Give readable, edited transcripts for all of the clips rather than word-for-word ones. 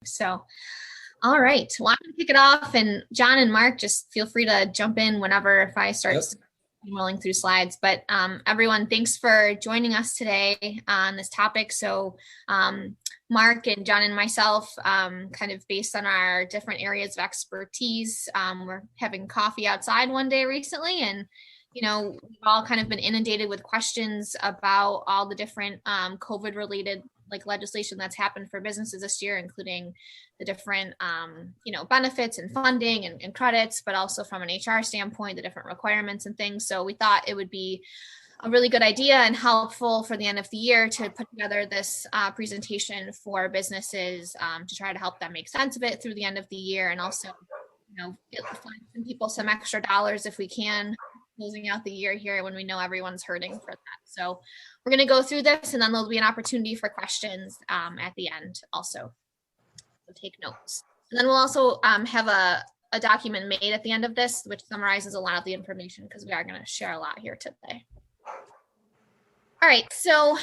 So, all right. Well, I'm going to kick it off, and John and Mark, just feel free to jump in whenever if I start rolling through slides. But everyone, thanks for joining us today on this topic. So, Mark and John and myself, kind of based on our different areas of expertise, we're having coffee outside one day recently, and we've all kind of been inundated with questions about all the different COVID-related legislation that's happened for businesses this year, including the different, benefits and funding and credits, but also from an HR standpoint, the different requirements and things. So we thought it would be a really good idea and helpful for the end of the year to put together this presentation for businesses to try to help them make sense of it through the end of the year, and also, find some people some extra dollars if we can, closing out the year here when we know everyone's hurting for that. So we're going to go through this, and then there'll be an opportunity for questions at the end also. So take notes. And then we'll also have a document made at the end of this, which summarizes a lot of the information, because we are going to share a lot here today. All right, so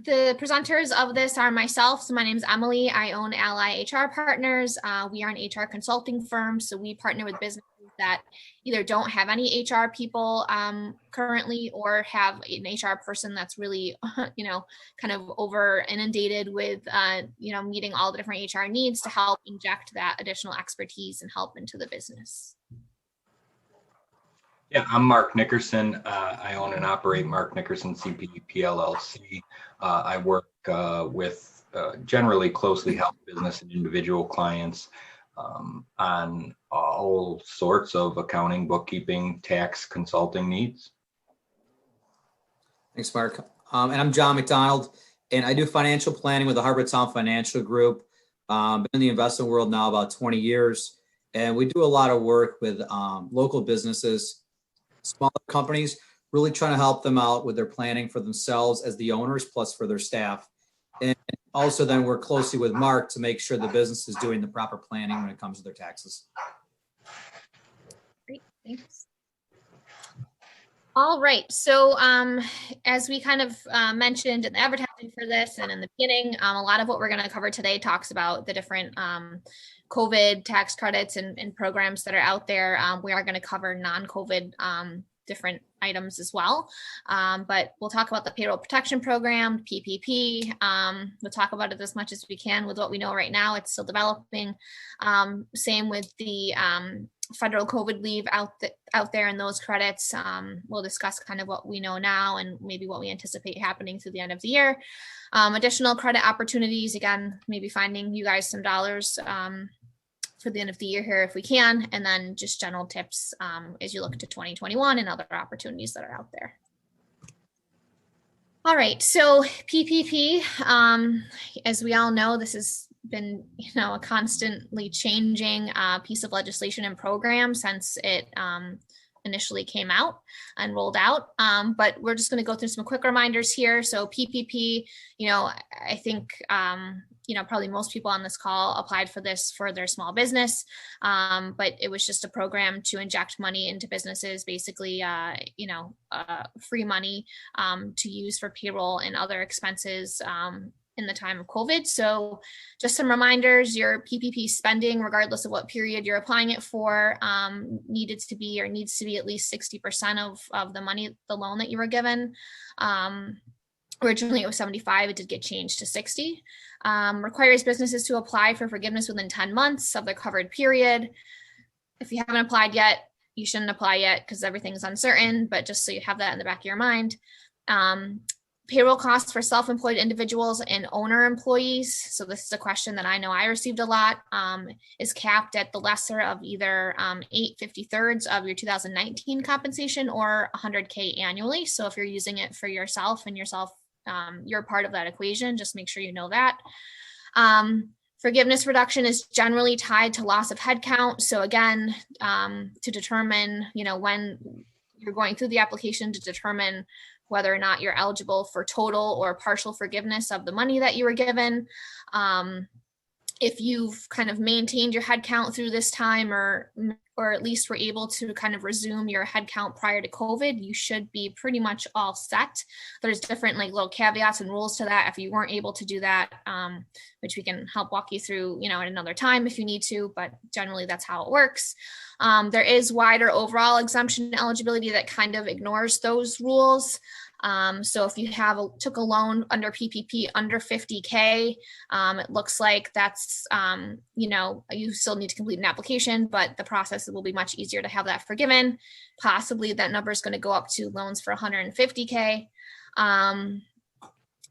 the presenters of this are myself. So my name is Emily. I own Ally HR Partners. We are an HR consulting firm. So we partner with businesses that either don't have any HR people currently, or have an HR person that's really, kind of over inundated with, meeting all the different HR needs, to help inject that additional expertise and help into the business. Yeah, I'm Mark Nickerson. I own and operate Mark Nickerson CPP LLC. I work with generally closely held business and individual clients on all sorts of accounting, bookkeeping, tax, consulting needs. Thanks, Mark. And I'm John McDonald, and I do financial planning with the Harbortown Financial Group. Been in the investment world now about 20 years, and we do a lot of work with local businesses, smaller companies, really trying to help them out with their planning for themselves as the owners, plus for their staff. And also then work closely with Mark to make sure the business is doing the proper planning when it comes to their taxes. Great, thanks. All right, so as we kind of mentioned in the advertising for this and in the beginning, a lot of what we're going to cover today talks about the different COVID tax credits and programs that are out there. We are going to cover non-COVID different items as well, but we'll talk about the payroll protection program, PPP. We'll talk about it as much as we can with what we know right now. It's still developing. Same with the federal COVID leave out there and those credits. We'll discuss kind of what we know now and maybe what we anticipate happening through the end of the year. Additional credit opportunities, again, maybe finding you guys some dollars for the end of the year here if we can, and then just general tips as you look to 2021 and other opportunities that are out there. All right, so PPP, as we all know, this has been a constantly changing piece of legislation and program since it initially came out and rolled out, but we're just going to go through some quick reminders here. So PPP, I think probably most people on this call applied for this for their small business, but it was just a program to inject money into businesses, basically, free money to use for payroll and other expenses in the time of COVID. So just some reminders: your PPP spending, regardless of what period you're applying it for, needs to be at least 60% of the money, the loan that you were given. Originally it was 75, it did get changed to 60. Requires businesses to apply for forgiveness within 10 months of the covered period. If you haven't applied yet, you shouldn't apply yet because everything's uncertain, but just so you have that in the back of your mind. Payroll costs for self-employed individuals and owner employees. So this is a question that I know I received a lot, is capped at the lesser of either 8/53 of your 2019 compensation or 100K annually. So if you're using it for yourself and you're part of that equation, just make sure you know that. Forgiveness reduction is generally tied to loss of headcount. So again, to determine, when you're going through the application to determine whether or not you're eligible for total or partial forgiveness of the money that you were given. if you've kind of maintained your head count through this time, or at least were able to kind of resume your head count prior to COVID, you should be pretty much all set. There's different like little caveats and rules to that if you weren't able to do that, which we can help walk you through, at another time if you need to, but generally that's how it works. There is wider overall exemption eligibility that kind of ignores those rules. So if you took a loan under PPP under 50K, it looks like that's, you still need to complete an application, but the process will be much easier to have that forgiven. Possibly that number is going to go up to loans for 150K.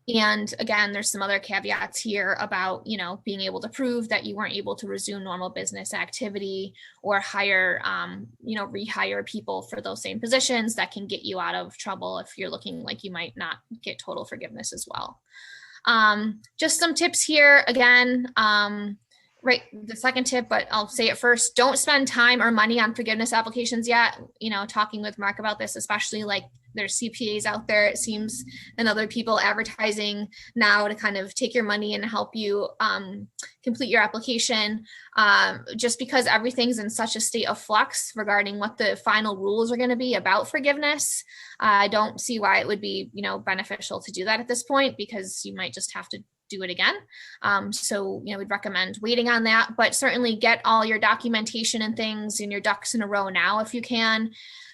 And again, there's some other caveats here about, being able to prove that you weren't able to resume normal business activity or hire, rehire people for those same positions that can get you out of trouble if you're looking like you might not get total forgiveness as well. Just some tips here again, right, the second tip, but I'll say it first. Don't spend time or money on forgiveness applications yet. Talking with Mark about this, especially like there's CPAs out there, it seems, and other people advertising now to kind of take your money and help you complete your application. Just because everything's in such a state of flux regarding what the final rules are going to be about forgiveness, I don't see why it would be, beneficial to do that at this point, because you might just have to do it again. So, we'd recommend waiting on that, but certainly get all your documentation and things and your ducks in a row now if you can.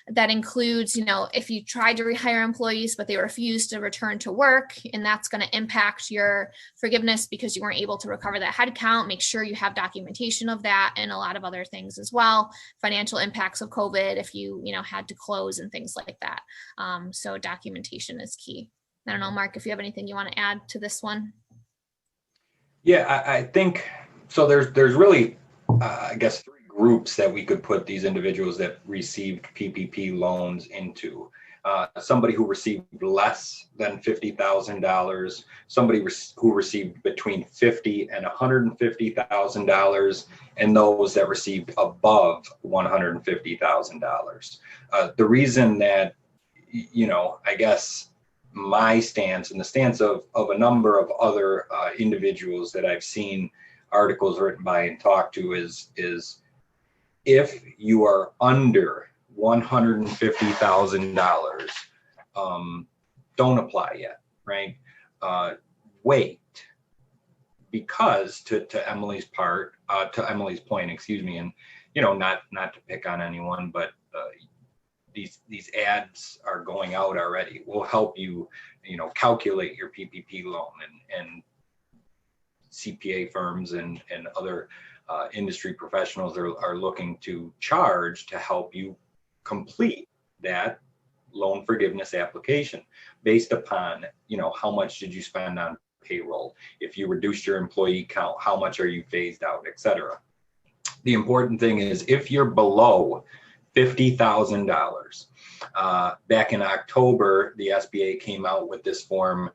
That includes, if you tried to rehire employees, but they refused to return to work, and that's going to impact your forgiveness because you weren't able to recover that head count, make sure you have documentation of that, and a lot of other things as well. Financial impacts of COVID, if you, had to close and things like that. So documentation is key. I don't know, Mark, if you have anything you want to add to this one. Yeah, I think so. There's really, I guess, three groups that we could put these individuals that received PPP loans into. Somebody who received less than $50,000, somebody who received between $50,000 and $150,000, and those that received above $150,000. The reason that, I guess, my stance and the stance of a number of other individuals that I've seen articles written by and talked to is if you are under $150,000, don't apply yet, right? Wait, because to Emily's point, excuse me, and not to pick on anyone, but these ads are going out already. Will help you, calculate your PPP loan, and CPA firms and other industry professionals are looking to charge to help you complete that loan forgiveness application based upon, how much did you spend on payroll? If you reduced your employee count, how much are you phased out, et cetera. The important thing is if you're below $50,000. Back in October, the SBA came out with this form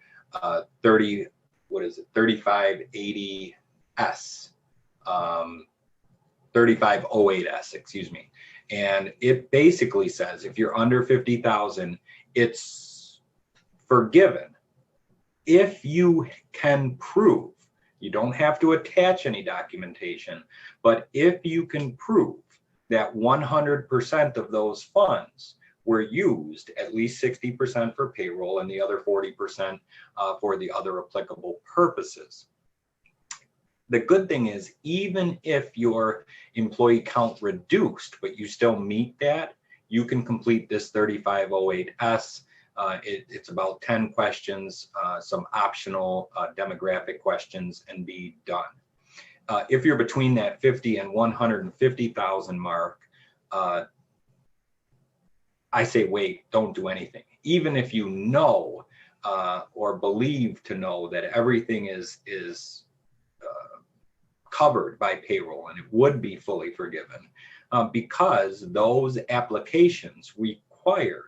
3580S, 3508S, excuse me. And it basically says if you're under 50,000, it's forgiven if you can prove. You don't have to attach any documentation, but if you can prove that 100% of those funds were used, at least 60% for payroll and the other 40% for the other applicable purposes. The good thing is, even if your employee count reduced, but you still meet that, you can complete this 3508S. It's about 10 questions, some optional demographic questions, and be done. If you're between that 50 and 150,000 mark, I say wait, don't do anything. Even if you know or believe to know that everything is covered by payroll and it would be fully forgiven, because those applications require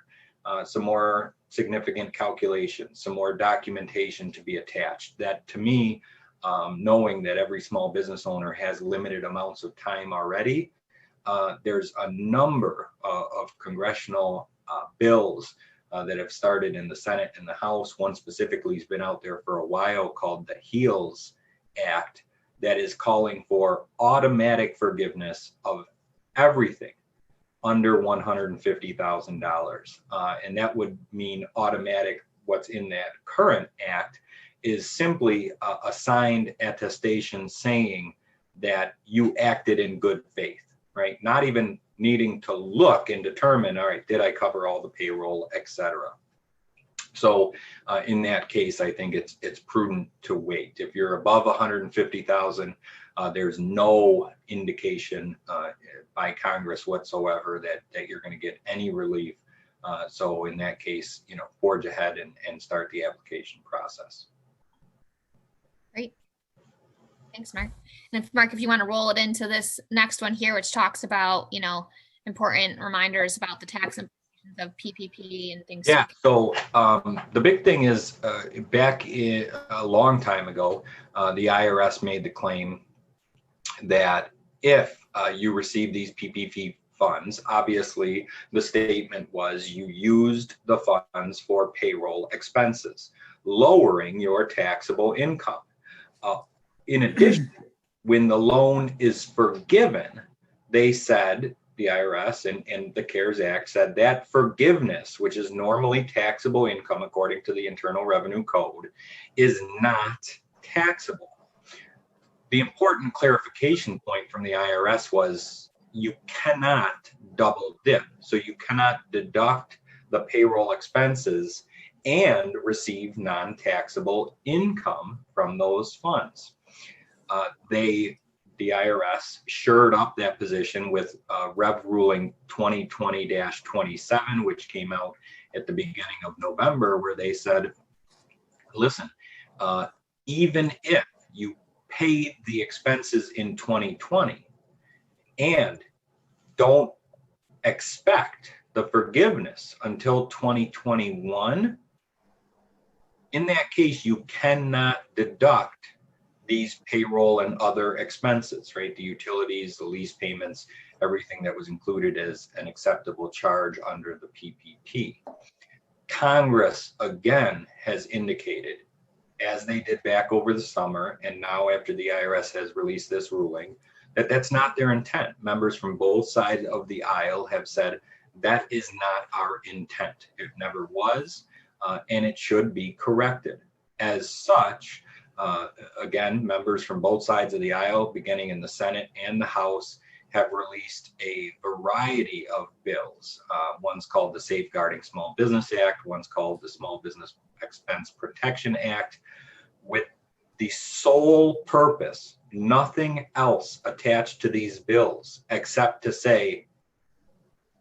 some more significant calculations, some more documentation to be attached. That, to me, knowing that every small business owner has limited amounts of time already, there's a number of congressional bills that have started in the Senate and the House. One specifically has been out there for a while called the HEALS Act that is calling for automatic forgiveness of everything under $150,000. And that would mean automatic. What's in that current act is simply a signed attestation saying that you acted in good faith, right? Not even needing to look and determine, all right, did I cover all the payroll, et cetera. So in that case, I think it's prudent to wait. If you're above 150,000, there's no indication by Congress whatsoever that you're going to get any relief. So in that case, forge ahead and start the application process. Great. Thanks, Mark. And Mark, if you want to roll it into this next one here, which talks about, important reminders about the tax implications of PPP and things. Yeah. So the big thing is back a long time ago, the IRS made the claim that if you receive these PPP funds, obviously the statement was you used the funds for payroll expenses, lowering your taxable income. In addition, when the loan is forgiven, they said, the IRS and the CARES Act said that forgiveness, which is normally taxable income according to the Internal Revenue Code, is not taxable. The important clarification point from the IRS was you cannot double dip. So you cannot deduct the payroll expenses and receive non-taxable income from those funds. The IRS shored up that position with Rev Ruling 2020-27, which came out at the beginning of November, where they said, listen, even if you paid the expenses in 2020 and don't expect the forgiveness until 2021, in that case, you cannot deduct these payroll and other expenses, right? The utilities, the lease payments, everything that was included as an acceptable charge under the PPP. Congress, again, has indicated, as they did back over the summer, and now after the IRS has released this ruling, that that's not their intent. Members from both sides of the aisle have said that is not our intent. It never was, and it should be corrected. As such, again, members from both sides of the aisle, beginning in the Senate and the House, have released a variety of bills. One's called the Safeguarding Small Business Act, one's called the Small Business Expense Protection Act, with the sole purpose, nothing else attached to these bills, except to say,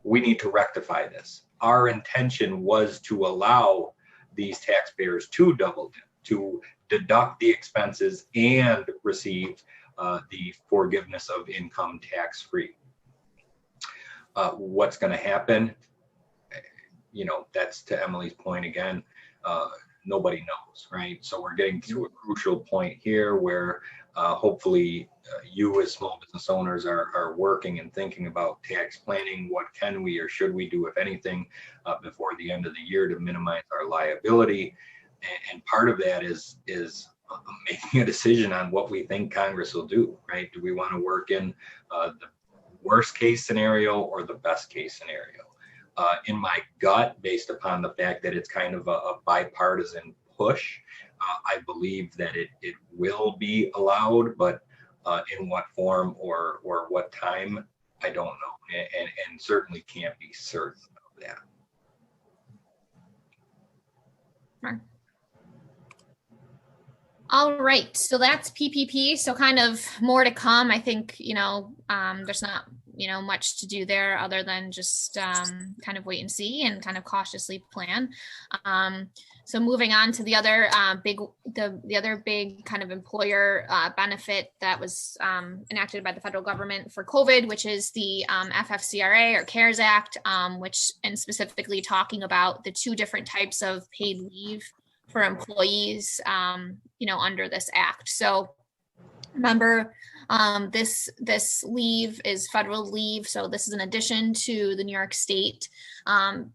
we need to rectify this. Our intention was to allow these taxpayers to double dip, to deduct the expenses and receive the forgiveness of income tax-free. What's going to happen? That's to Emily's point again. Nobody knows, right? So we're getting to a crucial point here where hopefully you as small business owners are working and thinking about tax planning. What can we or should we do, if anything, before the end of the year to minimize our liability? And part of that is making a decision on what we think Congress will do, right? Do we want to work in the worst case scenario or the best case scenario? In my gut, based upon the fact that it's kind of a bipartisan push, I believe that it will be allowed, but in what form or what time, I don't know, and certainly can't be certain of that. Mark. All right, so that's PPP. So kind of more to come. I think, there's not, much to do there other than just kind of wait and see and kind of cautiously plan. So moving on to the other big kind of employer benefit that was enacted by the federal government for COVID, which is the FFCRA or CARES Act, which and specifically talking about the two different types of paid leave for employees, under this act. So remember, this leave is federal leave. So this is in addition to the New York State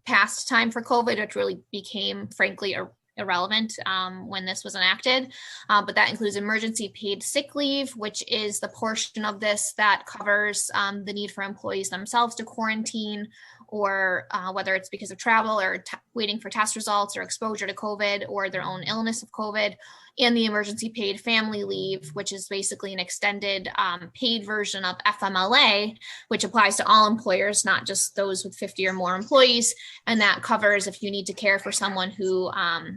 past time for COVID, which really became, frankly, irrelevant when this was enacted, but that includes emergency paid sick leave, which is the portion of this that covers the need for employees themselves to quarantine, or whether it's because of travel or waiting for test results or exposure to COVID or their own illness of COVID, and the emergency paid family leave, which is basically an extended paid version of FMLA, which applies to all employers, not just those with 50 or more employees. And that covers if you need to care for someone who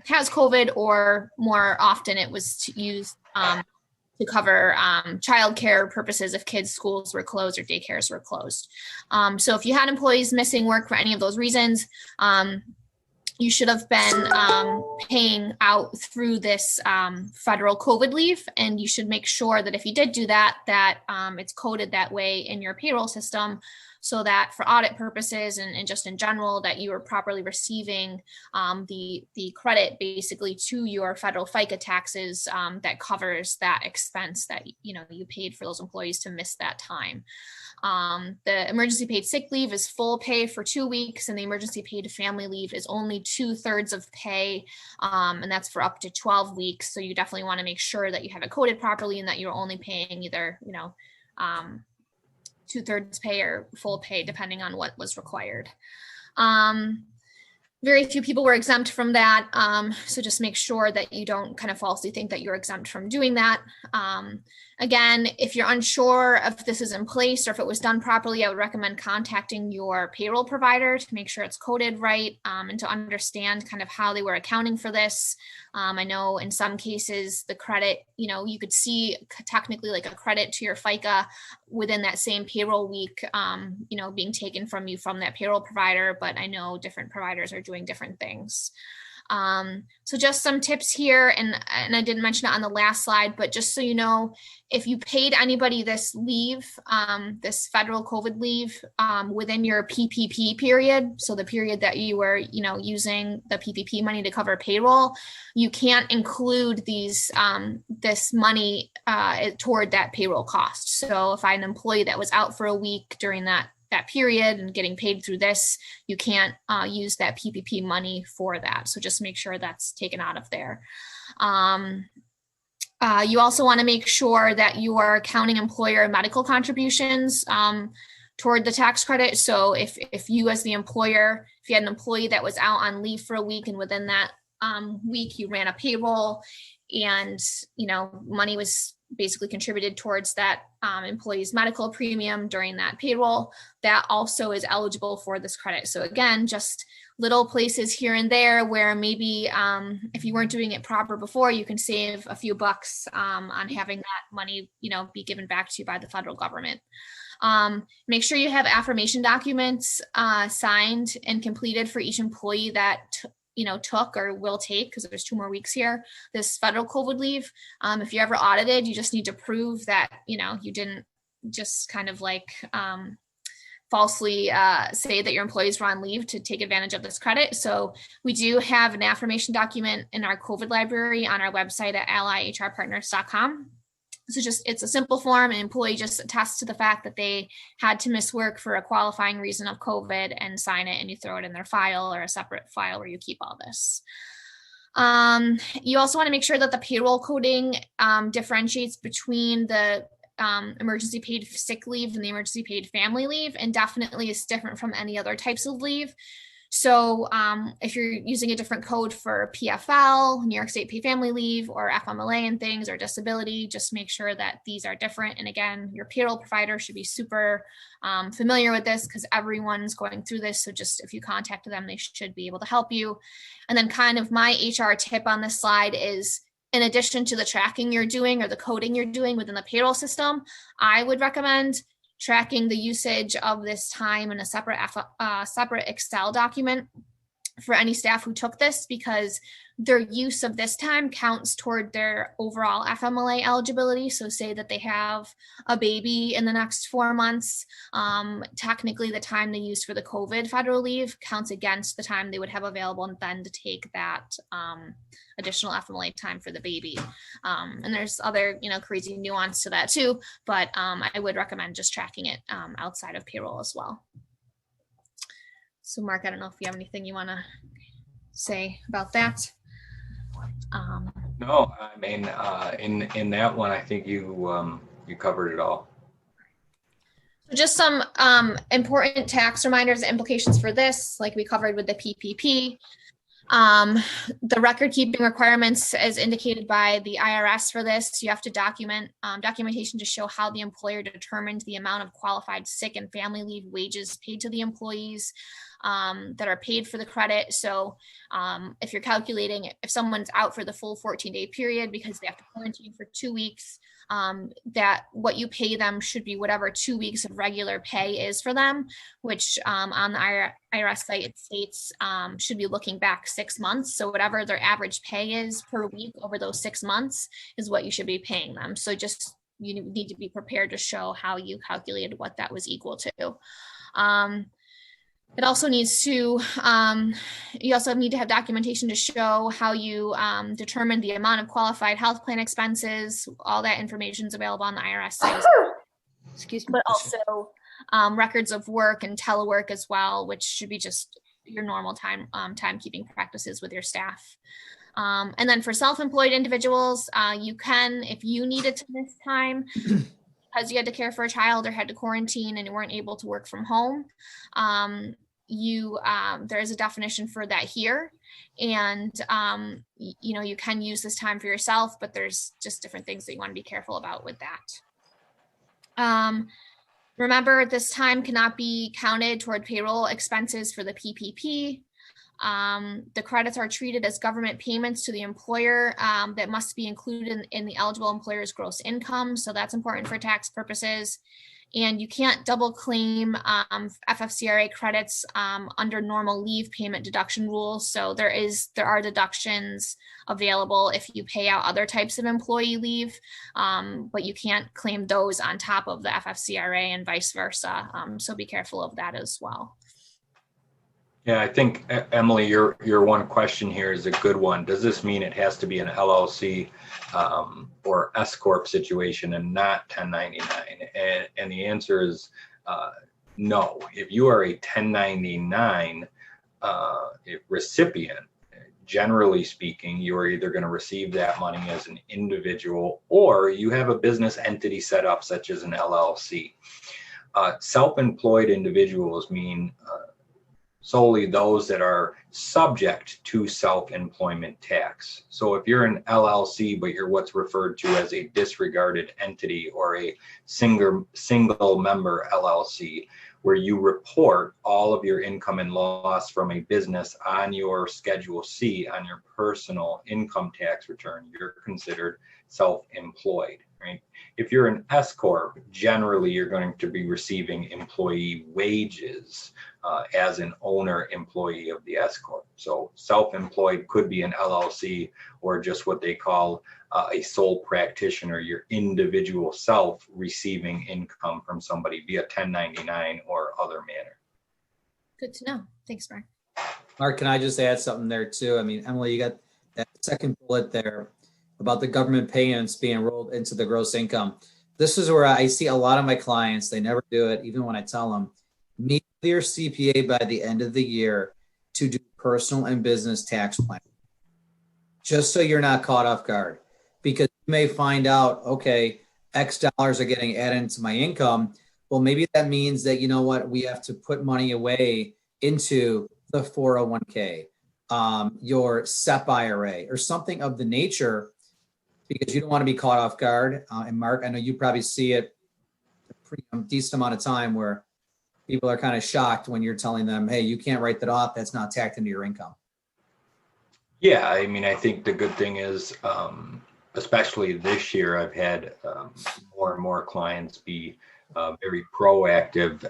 has COVID, or more often it was used to cover childcare purposes if kids' schools were closed or daycares were closed. So if you had employees missing work for any of those reasons, you should have been paying out through this federal COVID leave, and you should make sure that if you did do that, that it's coded that way in your payroll system, so that for audit purposes and just in general, that you are properly receiving the credit basically to your federal FICA taxes that covers that expense that you paid for those employees to miss that time. The emergency paid sick leave is full pay for 2 weeks, and the emergency paid family leave is only 2/3 of pay, and that's for up to 12 weeks. So you definitely want to make sure that you have it coded properly and that you're only paying either 2/3 pay or full pay, depending on what was required. Very few people were exempt from that. So just make sure that you don't kind of falsely think that you're exempt from doing that. Again, if you're unsure if this is in place or if it was done properly, I would recommend contacting your payroll provider to make sure it's coded right, and to understand kind of how they were accounting for this. I know in some cases the credit, you could see technically like a credit to your FICA within that same payroll week, being taken from you from that payroll provider, but I know different providers are doing different things. So just some tips here, and I didn't mention it on the last slide, but just so you know, if you paid anybody this leave, this federal COVID leave, within your PPP period, so the period that you were, using the PPP money to cover payroll, you can't include these, this money toward that payroll cost. So if I had an employee that was out for a week during that period and getting paid through this, you can't use that PPP money for that. So just make sure that's taken out of there. You also want to make sure that you are counting employer medical contributions toward the tax credit. So if you as the employer, if you had an employee that was out on leave for a week, and within that week you ran a payroll, and money was basically contributed towards that employee's medical premium during that payroll, that also is eligible for this credit. So again, just little places here and there where maybe if you weren't doing it proper before, you can save a few bucks on having that money, be given back to you by the federal government. Make sure you have affirmation documents signed and completed for each employee that took or will take, because there's 2 more weeks here, this federal COVID leave. If you're ever audited, you just need to prove that, you didn't just kind of like falsely say that your employees were on leave to take advantage of this credit. So we do have an affirmation document in our COVID library on our website at allyhrpartners.com. So it's a simple form. An employee just attests to the fact that they had to miss work for a qualifying reason of COVID and sign it, and you throw it in their file or a separate file where you keep all this. You also want to make sure that the payroll coding differentiates between the emergency paid sick leave and the emergency paid family leave, and definitely is different from any other types of leave. So if you're using a different code for PFL, New York State Paid Family Leave, or FMLA and things, or disability, just make sure that these are different. And again, your payroll provider should be super familiar with this, because everyone's going through this. So just if you contact them, they should be able to help you. And then kind of my HR tip on this slide is, in addition to the tracking you're doing or the coding you're doing within the payroll system, I would recommend tracking the usage of this time in a separate Excel document for any staff who took this, because their use of this time counts toward their overall FMLA eligibility. So say that they have a baby in the next 4 months, technically the time they used for the COVID federal leave counts against the time they would have available and then to take that additional FMLA time for the baby. And there's other, crazy nuance to that too, but I would recommend just tracking it outside of payroll as well. So Mark, I don't know if you have anything you want to say about that. No, I mean, in that one, I think you covered it all. Just some important tax reminders and implications for this, like we covered with the PPP. The record keeping requirements as indicated by the IRS for this, you have to document documentation to show how the employer determined the amount of qualified sick and family leave wages paid to the employees that are paid for the credit. So if you're calculating, if someone's out for the full 14-day period because they have to quarantine for 2 weeks, that what you pay them should be whatever 2 weeks of regular pay is for them, which on the IRS site it states should be looking back 6 months. So whatever their average pay is per week over those 6 months is what you should be paying them. So just you need to be prepared to show how you calculated what that was equal to. It also needs to, you also need to have documentation to show how you determine the amount of qualified health plan expenses. All that information is available on the IRS site. Excuse me. But also records of work and telework as well, which should be just your normal timekeeping practices with your staff. And then for self-employed individuals, you can, if you needed to miss time, because you had to care for a child or had to quarantine and you weren't able to work from home, there is a definition for that here. And, you can use this time for yourself, but there's just different things that you want to be careful about with that. Remember, this time cannot be counted toward payroll expenses for the PPP. The credits are treated as government payments to the employer that must be included in the eligible employer's gross income. So that's important for tax purposes. And you can't double claim FFCRA credits under normal leave payment deduction rules. So there are deductions available if you pay out other types of employee leave, but you can't claim those on top of the FFCRA and vice versa. So be careful of that as well. Yeah, I think, Emily, your one question here is a good one. Does this mean it has to be an LLC or S Corp situation and not 1099? And the answer is no. If you are a 1099 recipient, generally speaking, you are either going to receive that money as an individual or you have a business entity set up such as an LLC. Self-employed individuals mean solely those that are subject to self-employment tax. So if you're an LLC, but you're what's referred to as a disregarded entity or a single member LLC, where you report all of your income and loss from a business on your Schedule C on your personal income tax return, you're considered self-employed, right? If you're an S Corp, generally you're going to be receiving employee wages as an owner employee of the S Corp. So self-employed could be an LLC or just what they call a sole practitioner, your individual self receiving income from somebody via 1099 or other manner. Good to know. Thanks, Mark. Mark, can I just add something there too? I mean, Emily, you got that second bullet there about the government payments being rolled into the gross income. This is where I see a lot of my clients, they never do it, even when I tell them, meet with your CPA by the end of the year to do personal and business tax planning, just so you're not caught off guard. Because you may find out, okay, X dollars are getting added into my income. Well, maybe that means that, you know what, we have to put money away into the 401k, your SEP IRA or something of the nature, because you don't want to be caught off guard. And Mark, I know you probably see it a pretty decent amount of time where people are kind of shocked when you're telling them, hey, you can't write that off. That's not tacked into your income. Yeah, I mean, I think the good thing is, especially this year, I've had more and more clients be very proactive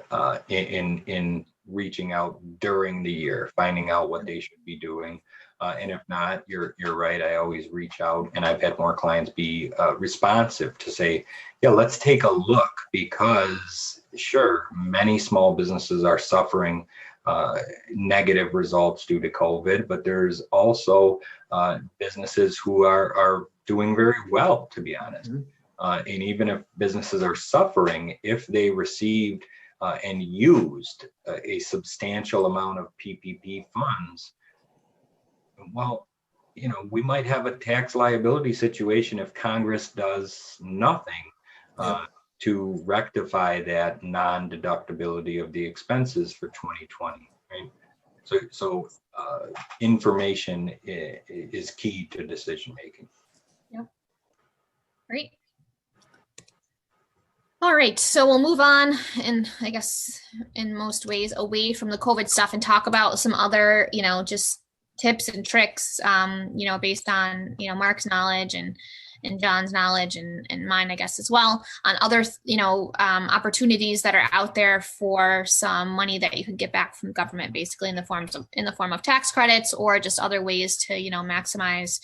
in reaching out during the year, finding out what they should be doing. And if not, you're right. I always reach out, and I've had more clients be responsive to say, yeah, let's take a look, because sure, many small businesses are suffering negative results due to COVID, but there's also businesses who are doing very well, to be honest. And even if businesses are suffering, if they received and used a substantial amount of PPP funds, well, we might have a tax liability situation if Congress does nothing to rectify that non-deductibility of the expenses for 2020, right? So information is key to decision making. Yeah. Great. All right, so we'll move on, and I guess in most ways away from the COVID stuff and talk about some other, just tips and tricks, based on, Mark's knowledge and John's knowledge and mine, I guess, as well, on other, opportunities that are out there for some money that you can get back from government, basically in the form of tax credits, or just other ways to, maximize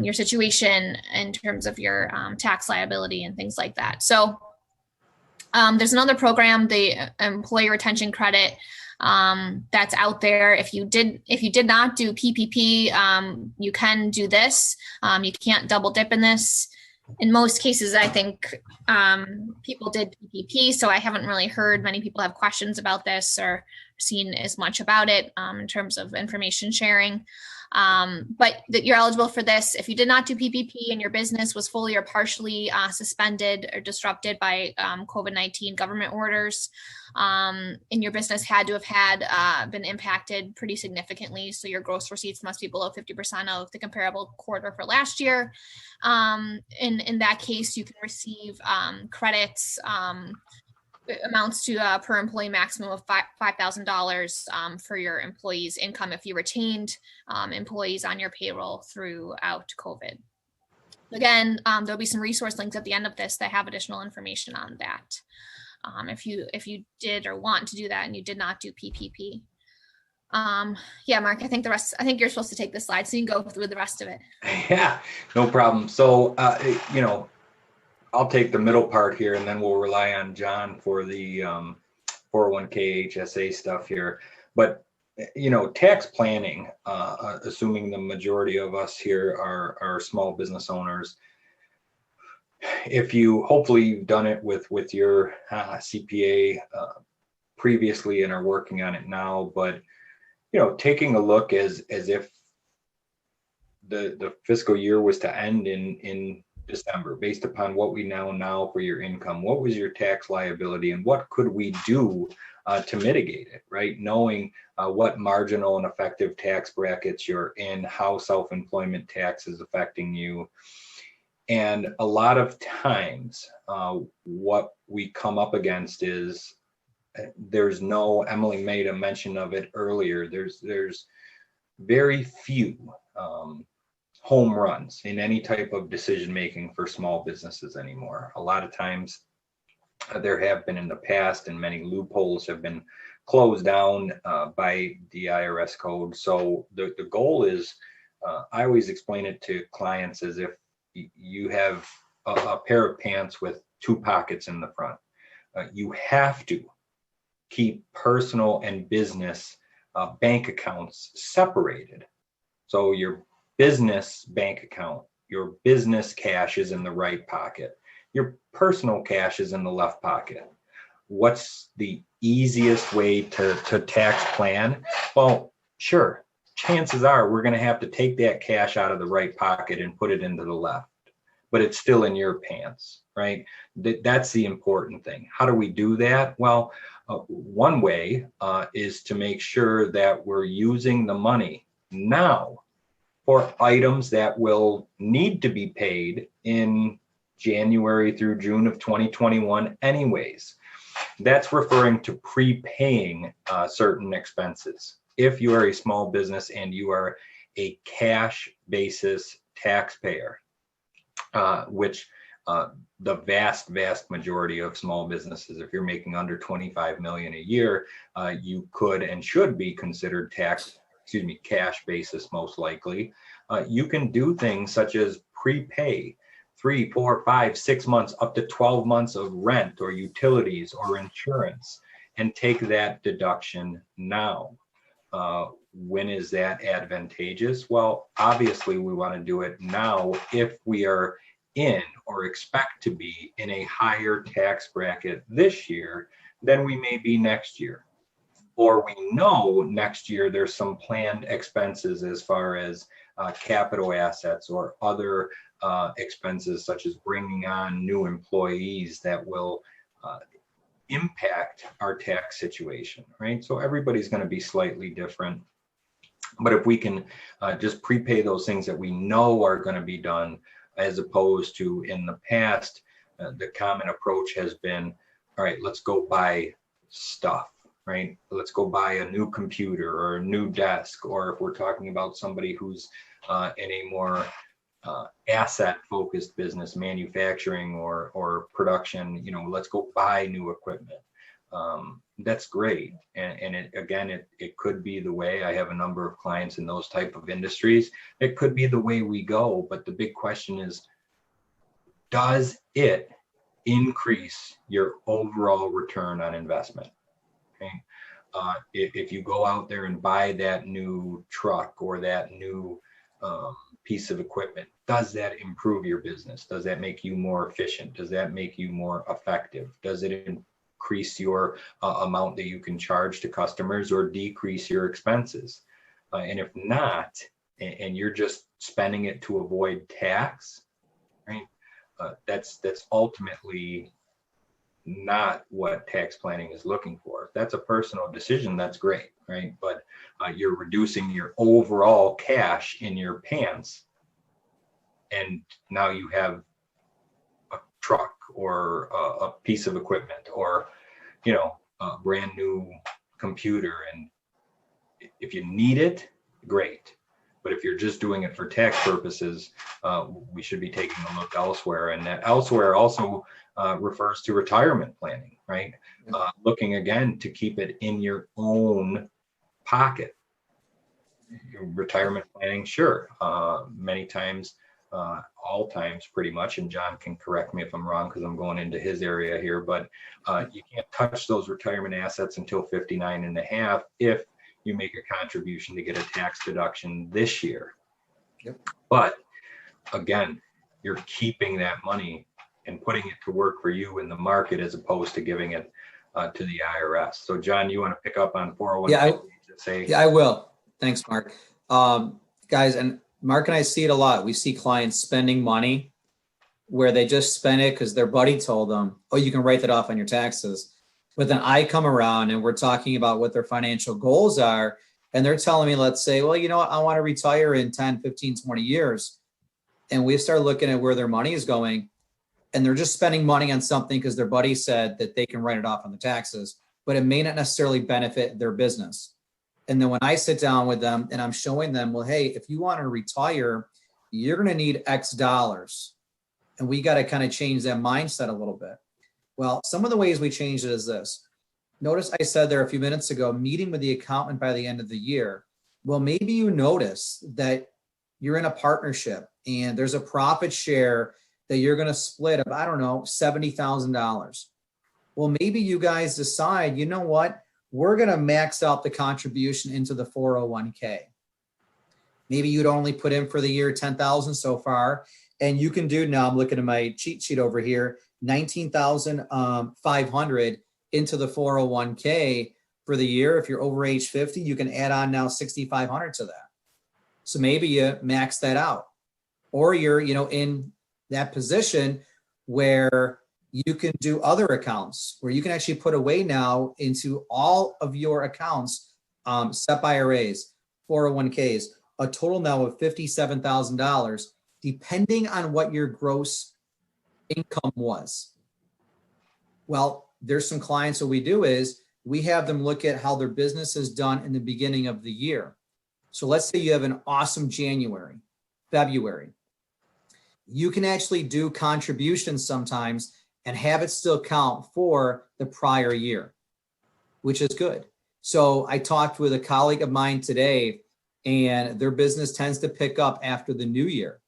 your situation in terms of your tax liability and things like that. So there's another program, the Employee Retention Credit, that's out there. If you did not do PPP, you can do this. You can't double dip in this. In most cases, I think people did PPP, so I haven't really heard many people have questions about this or seen as much about it in terms of information sharing. But that you're eligible for this if you did not do PPP and your business was fully or partially suspended or disrupted by COVID-19 government orders, and your business had to have had been impacted pretty significantly. So your gross receipts must be below 50% of the comparable quarter for last year. In that case, you can receive credits. Amounts to per employee maximum of $5,000 for your employees' income if you retained employees on your payroll throughout COVID. Again, there'll be some resource links at the end of this that have additional information on that. If you did or want to do that and you did not do PPP. Yeah, Mark, I think you're supposed to take this slide, so you can go through the rest of it. Yeah, no problem. So, I'll take the middle part here, and then we'll rely on John for the 401k HSA stuff here. But tax planning, assuming the majority of us here are small business owners, if hopefully you've done it with your CPA previously and are working on it now, but taking a look as if the fiscal year was to end in December, based upon what we know now for your income, what was your tax liability and what could we do to mitigate it, right? Knowing what marginal and effective tax brackets you're in, how self-employment tax is affecting you. And a lot of times what we come up against is Emily made a mention of it earlier, there's very few home runs in any type of decision making for small businesses anymore. A lot of times there have been in the past, and many loopholes have been closed down by the IRS code. So the goal is, I always explain it to clients as if you have a pair of pants with two pockets in the front. You have to keep personal and business bank accounts separated. So your business bank account, your business cash is in the right pocket. Your personal cash is in the left pocket. What's the easiest way to tax plan? Well, sure. Chances are we're going to have to take that cash out of the right pocket and put it into the left, but it's still in your pants, right? That's the important thing. How do we do that? Well, one way is to make sure that we're using the money now for items that will need to be paid in January through June of 2021 anyways. That's referring to prepaying certain expenses. If you are a small business and you are a cash basis taxpayer, which the vast majority of small businesses, if you're making under 25 million a year, you could and should be considered cash basis most likely. You can do things such as prepay 3, 4, 5, 6 months, up to 12 months of rent or utilities or insurance, and take that deduction now. When is that advantageous? Well, obviously we want to do it now if we are in or expect to be in a higher tax bracket this year than we may be next year. Or we know next year there's some planned expenses as far as capital assets or other expenses, such as bringing on new employees that will impact our tax situation, right? So everybody's going to be slightly different. But if we can just prepay those things that we know are going to be done, as opposed to in the past, the common approach has been, all right, let's go buy stuff, right? Let's go buy a new computer or a new desk, or if we're talking about somebody who's in a more asset-focused business, manufacturing or production, let's go buy new equipment. That's great. And it could be the way. I have a number of clients in those type of industries. It could be the way we go, but the big question is, does it increase your overall return on investment? Okay. If you go out there and buy that new truck or that new piece of equipment, does that improve your business? Does that make you more efficient? Does that make you more effective? Does it increase your amount that you can charge to customers or decrease your expenses? And if not, and you're just spending it to avoid tax, right? That's ultimately not what tax planning is looking for. If that's a personal decision, that's great, right? But you're reducing your overall cash in your pants, and now you have a truck or a piece of equipment or a brand new computer. And if you need it, great. But if you're just doing it for tax purposes, we should be taking a look elsewhere. And that elsewhere also refers to retirement planning, right? Looking again to keep it in your own pocket. Retirement planning, sure. Many times, all times pretty much, and John can correct me if I'm wrong because I'm going into his area here, but you can't touch those retirement assets until 59 and a half if you make a contribution to get a tax deduction this year. Yep. But again, you're keeping that money and putting it to work for you in the market as opposed to giving it to the IRS. So John, you want to pick up on 401k? Yeah, I will. Thanks, Mark. Guys, and Mark and I see it a lot. We see clients spending money where they just spend it because their buddy told them, oh, you can write that off on your taxes. But then I come around and we're talking about what their financial goals are. And they're telling me, let's say, well, you know what, I want to retire in 10, 15, 20 years. And we start looking at where their money is going. And they're just spending money on something because their buddy said that they can write it off on the taxes, but it may not necessarily benefit their business. And then when I sit down with them and I'm showing them, well, hey, if you want to retire, you're going to need X dollars. And we got to kind of change that mindset a little bit. Well, some of the ways we change it is this. Notice I said there a few minutes ago, meeting with the accountant by the end of the year. Well, maybe you notice that you're in a partnership and there's a profit share that you're going to split of, I don't know, $70,000. Well, maybe you guys decide, you know what? We're going to max out the contribution into the 401k. Maybe you'd only put in for the year 10,000 so far. And you can do, now I'm looking at my cheat sheet over here, 19,500 into the 401k for the year. If you're over age 50, you can add on now 6,500 to that. So maybe you max that out, or you're, in that position where you can do other accounts where you can actually put away now into all of your accounts, SEP IRAs, 401ks, a total now of $57,000, depending on what your gross income was. Well, there's some clients, what we do is we have them look at how their business is done in the beginning of the year. So let's say you have an awesome January, February. You can actually do contributions sometimes and have it still count for the prior year, which is good. So I talked with a colleague of mine today, and their business tends to pick up after the new year.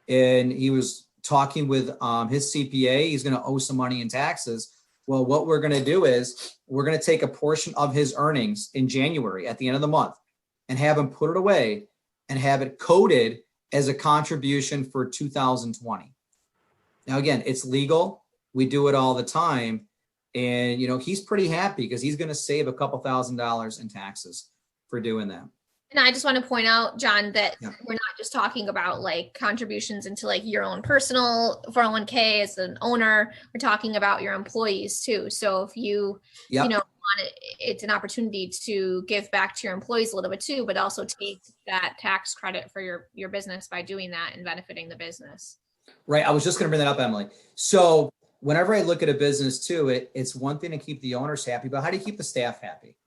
And he was talking with his CPA. He's going to owe some money in taxes. Well, what we're going to do is we're going to take a portion of his earnings in January at the end of the month and have him put it away and have it coded as a contribution for 2020. Now, again, it's legal. We do it all the time. And, he's pretty happy because he's going to save a couple $1,000s in taxes for doing that. And I just want to point out, John, that Yeah. we're not just talking about like contributions into like your own personal 401k as an owner. We're talking about your employees too. So if you, Yep. you know, want it's an opportunity to give back to your employees a little bit too, but also take that tax credit for your business by doing that and benefiting the business. Right. I was just going to bring that up, Emily. So whenever I look at a business too, it's one thing to keep the owners happy, but how do you keep the staff happy?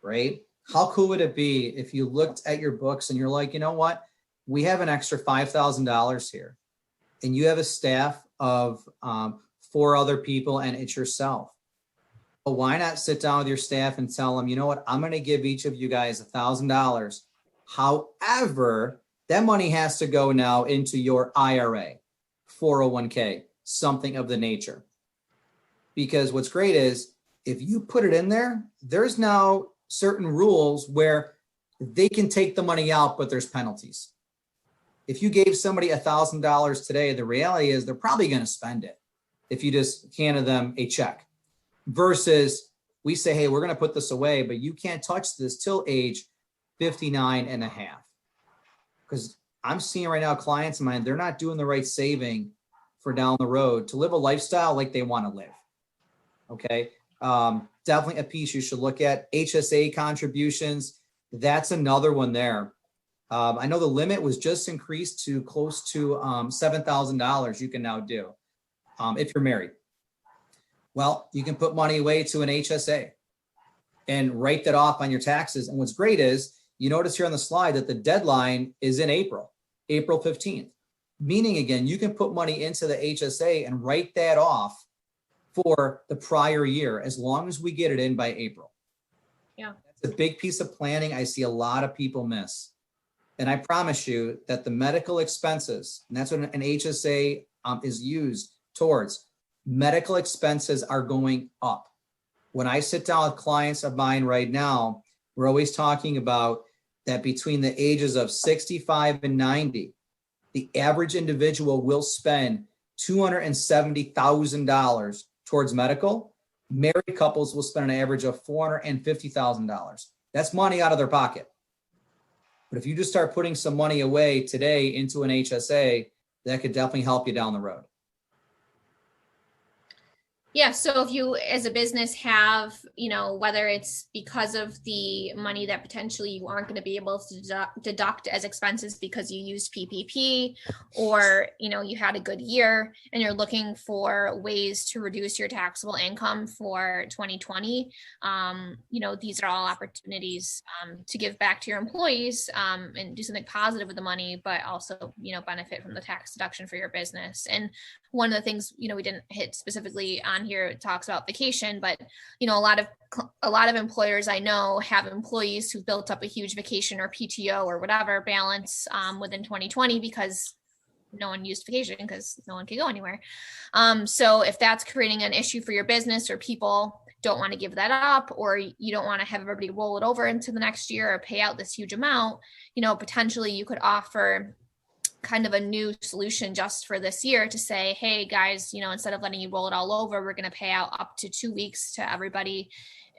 Right? How cool would it be if you looked at your books and you're like, you know what? We have an extra $5,000 here, and you have a staff of 4 other people, and it's yourself. But why not sit down with your staff and tell them, you know what? I'm going to give each of you guys $1,000. However, that money has to go now into your IRA, 401k, something of the nature. Because what's great is if you put it in there, there's now certain rules where they can take the money out, but there's penalties. If you gave somebody $1,000 today, the reality is they're probably going to spend it if you just handed them a check. Versus we say, hey, we're going to put this away, but you can't touch this till age 59 and a half. Because I'm seeing right now clients of mine, they're not doing the right saving for down the road to live a lifestyle like they want to live. Okay. Definitely a piece you should look at. HSA contributions. That's another one there. I know the limit was just increased to close to $7,000 you can now do if you're married. Well, you can put money away to an HSA and write that off on your taxes. And what's great is you notice here on the slide that the deadline is in April 15th. Meaning again, you can put money into the HSA and write that off for the prior year, as long as we get it in by April. Yeah. That's a big piece of planning I see a lot of people miss. And I promise you that the medical expenses, and that's what an HSA is used towards, medical expenses are going up. When I sit down with clients of mine right now, we're always talking about that between the ages of 65 and 90, the average individual will spend $270,000 towards medical. Married couples will spend an average of $450,000. That's money out of their pocket. But if you just start putting some money away today into an HSA, that could definitely help you down the road. Yeah. So if you as a business have, whether it's because of the money that potentially you aren't going to be able to deduct as expenses because you used PPP, or, you had a good year and you're looking for ways to reduce your taxable income for 2020, these are all opportunities to give back to your employees and do something positive with the money, but also, benefit from the tax deduction for your business. And one of the things, we didn't hit specifically on here, it talks about vacation, but, a lot of employers I know have employees who built up a huge vacation or PTO or whatever balance within 2020 because no one used vacation because no one could go anywhere. So if that's creating an issue for your business, or people don't want to give that up, or you don't want to have everybody roll it over into the next year or pay out this huge amount, potentially you could offer kind of a new solution just for this year to say, hey guys, instead of letting you roll it all over, we're going to pay out up to 2 weeks to everybody,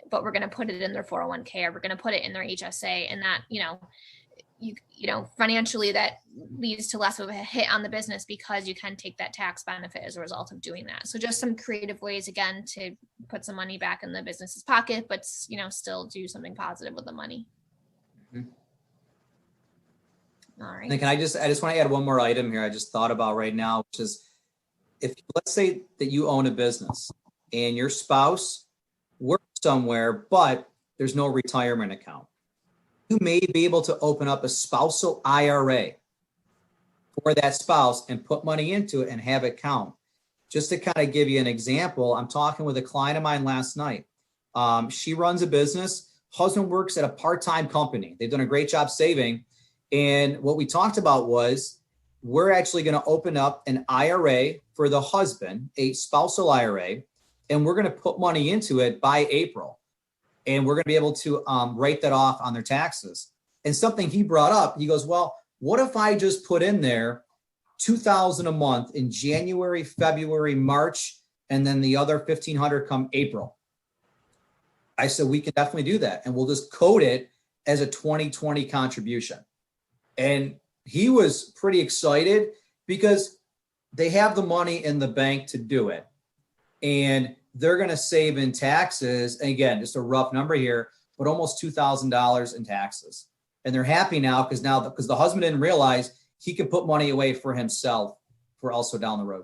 but we're going to put it in their 401k, or we're going to put it in their HSA. And that, financially that leads to less of a hit on the business because you can take that tax benefit as a result of doing that. So just some creative ways, again, to put some money back in the business's pocket, but, still do something positive with the money. Mm-hmm. All right. And I just want to add one more item here I just thought about right now, which is, if let's say that you own a business and your spouse works somewhere, but there's no retirement account, you may be able to open up a spousal IRA for that spouse and put money into it and have it count. Just to kind of give you an example, I'm talking with a client of mine last night. She runs a business. Husband works at a part-time company. They've done a great job saving. And what we talked about was, we're actually going to open up an IRA for the husband, a spousal IRA, and we're going to put money into it by April. And we're going to be able to write that off on their taxes. And something he brought up, he goes, well, what if I just put in there $2,000 a month in January, February, March, and then the other $1,500 come April? I said, we can definitely do that. And we'll just code it as a 2020 contribution. And he was pretty excited because they have the money in the bank to do it. And they're going to save in taxes. And again, just a rough number here, but almost $2,000 in taxes. And they're happy now because the husband didn't realize he could put money away for himself for also down the road.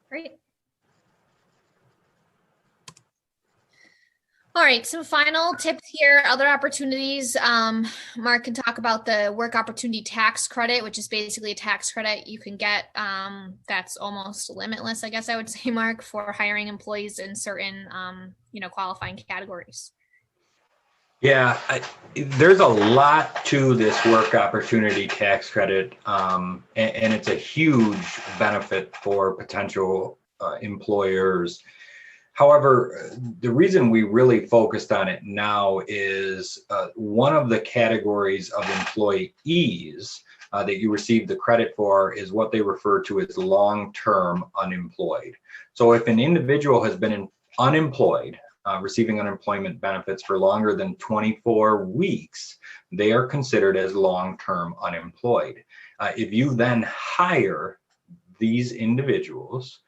Great. All right, some final tips here, other opportunities. Mark can talk about the work opportunity tax credit, which is basically a tax credit you can get that's almost limitless, I guess I would say, Mark, for hiring employees in certain, qualifying categories. Yeah, there's a lot to this work opportunity tax credit, and it's a huge benefit for potential employers. However, the reason we really focused on it now is one of the categories of employees that you receive the credit for is what they refer to as long-term unemployed. So if an individual has been unemployed, receiving unemployment benefits for longer than 24 weeks, they are considered as long-term unemployed. If you then hire these individuals,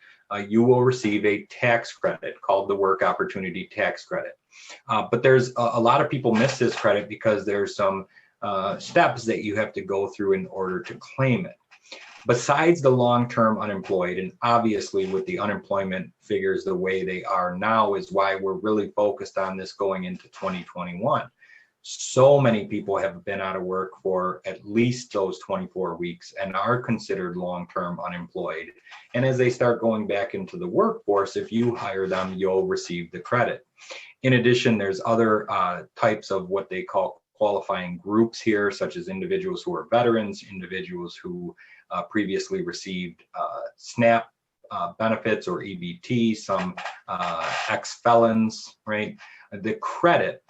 you will receive a tax credit called the work opportunity tax credit. But there's a lot of people miss this credit because there's some steps that you have to go through in order to claim it. Besides the long-term unemployed, and obviously with the unemployment figures the way they are now is why we're really focused on this going into 2021. So many people have been out of work for at least those 24 weeks and are considered long-term unemployed. And as they start going back into the workforce, if you hire them, you'll receive the credit. In addition, there's other types of what they call qualifying groups here, such as individuals who are veterans, individuals who previously received SNAP benefits or EBT, some ex-felons, right? The credit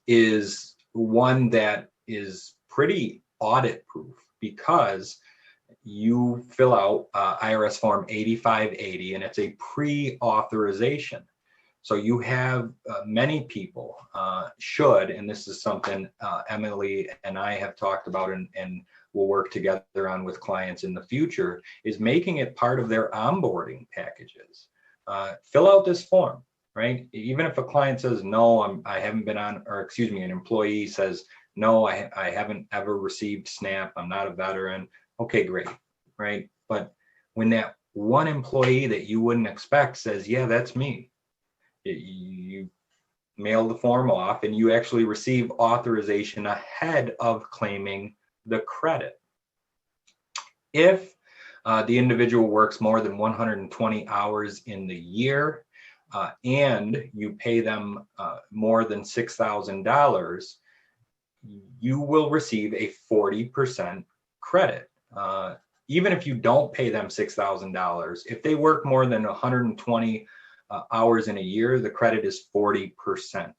is one that is pretty audit proof because you fill out IRS form 8580 and it's a pre-authorization. So you have many people should, and this is something Emily and I have talked about and we'll work together on with clients in the future, is making it part of their onboarding packages. Fill out this form, right? Even if a client says, no, I haven't been on, or excuse me, an employee says, no, I haven't ever received SNAP, I'm not a veteran. Okay, great, right? But when that one employee that you wouldn't expect says, yeah, that's me, you mail the form off and you actually receive authorization ahead of claiming the credit. If the individual works more than 120 hours in the year and you pay them more than $6,000, you will receive a 40% credit. Even if you don't pay them $6,000, if they work more than 120 hours in a year, the credit is 40%.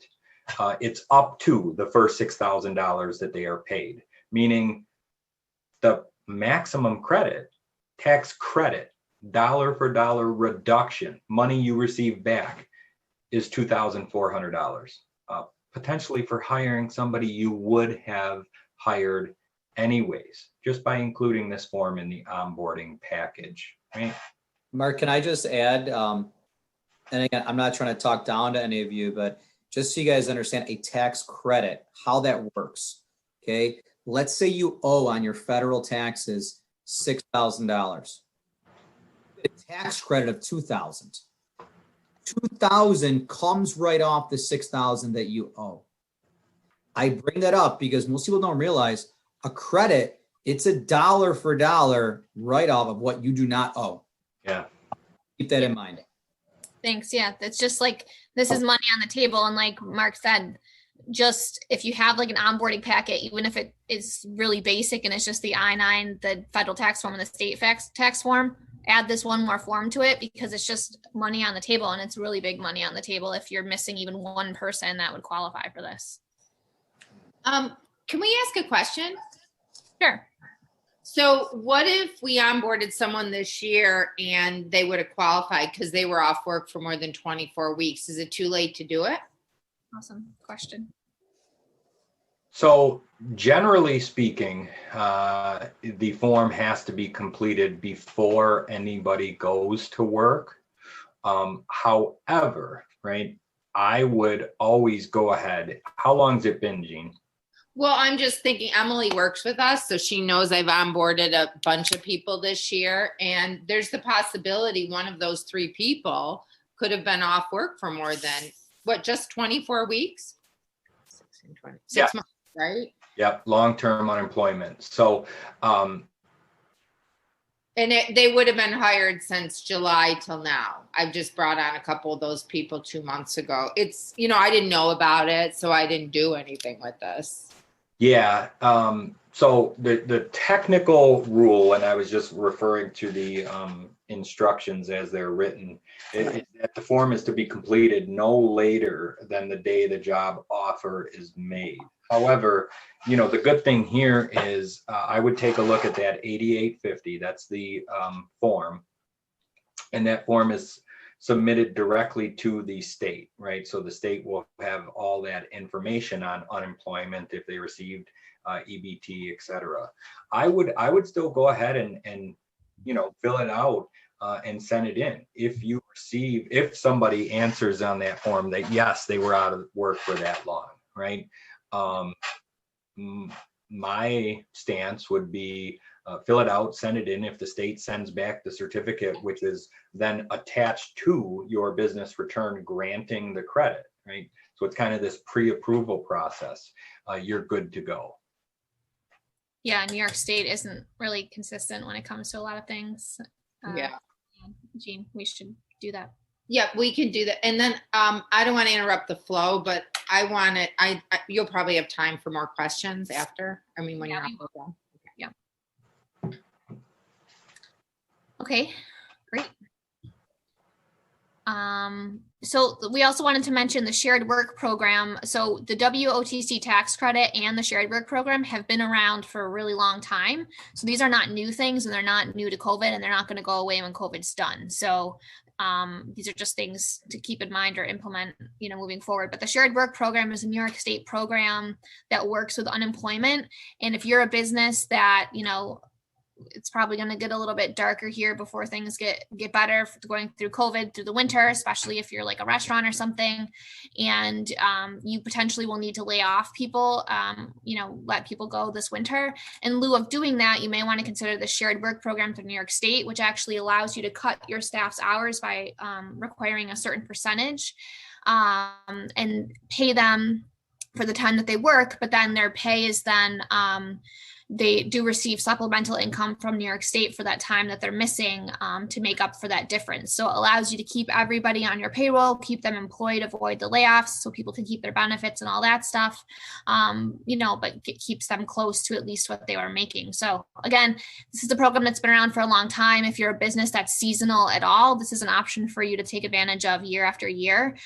It's up to the first $6,000 that they are paid, meaning the maximum credit, tax credit, dollar for dollar reduction, money you receive back is $2,400, potentially for hiring somebody you would have hired anyways, just by including this form in the onboarding package, right? Mark, can I just add, and again, I'm not trying to talk down to any of you, but just so you guys understand a tax credit, how that works, okay? Let's say you owe on your federal taxes $6,000. A tax credit of $2,000. $2,000 comes right off the $6,000 that you owe. I bring that up because most people don't realize a credit, it's a dollar for dollar write-off of what you do not owe. Yeah. Keep that in mind. Thanks. Yeah, that's just like, this is money on the table. And like Mark said, just if you have like an onboarding packet, even if it is really basic and it's just the I-9, the federal tax form and the state tax form, add this one more form to it because it's just money on the table and it's really big money on the table if you're missing even one person that would qualify for this. Can we ask a question? Sure. So what if we onboarded someone this year and they would have qualified because they were off work for more than 24 weeks? Is it too late to do it? Awesome question. So generally speaking, the form has to be completed before anybody goes to work. However, right, I would always go ahead. How long's it been, Jean? Well, I'm just thinking Emily works with us, so she knows I've onboarded a bunch of people this year. And there's the possibility one of those 3 people could have been off work for more than, just 24 weeks? 16, 20, 6 months, right? Yep, long-term unemployment. So, and they would have been hired since July till now. I've just brought on a couple of those people 2 months ago. It's, I didn't know about it, so I didn't do anything with this. Yeah. So the technical rule, and I was just referring to the instructions as they're written, is that the form is to be completed no later than the day the job offer is made. However, the good thing here is I would take a look at that 8850. That's the form. And that form is submitted directly to the state, right? So the state will have all that information on unemployment if they received EBT, et cetera. I would still go ahead and fill it out and send it in. If somebody answers on that form that yes, they were out of work for that long, right? My stance would be fill it out, send it in. If the state sends back the certificate, which is then attached to your business return granting the credit, right? So it's kind of this pre-approval process. You're good to go. Yeah, New York State isn't really consistent when it comes to a lot of things. Yeah. Jean, we should do that. Yeah, we can do that. And then I don't want to interrupt the flow, but you'll probably have time for more questions after. When you're not done. Yeah. Okay, great. So we also wanted to mention the shared work program. So the WOTC tax credit and the shared work program have been around for a really long time. So these are not new things, and they're not new to COVID, and they're not going to go away when COVID's done. So these are just things to keep in mind or implement, moving forward. But the shared work program is a New York State program that works with unemployment. And if you're a business that, it's probably going to get a little bit darker here before things get better going through COVID, through the winter, especially if you're like a restaurant or something, and you potentially will need to lay off people, let people go this winter. In lieu of doing that, you may want to consider the shared work program through New York State, which actually allows you to cut your staff's hours by requiring a certain percentage and pay them for the time that they work, but then their pay is then they do receive supplemental income from New York State for that time that they're missing to make up for that difference. So it allows you to keep everybody on your payroll, keep them employed, avoid the layoffs so people can keep their benefits and all that stuff, but it keeps them close to at least what they were making. So again, this is a program that's been around for a long time. If you're a business that's seasonal at all, this is an option for you to take advantage of year after year.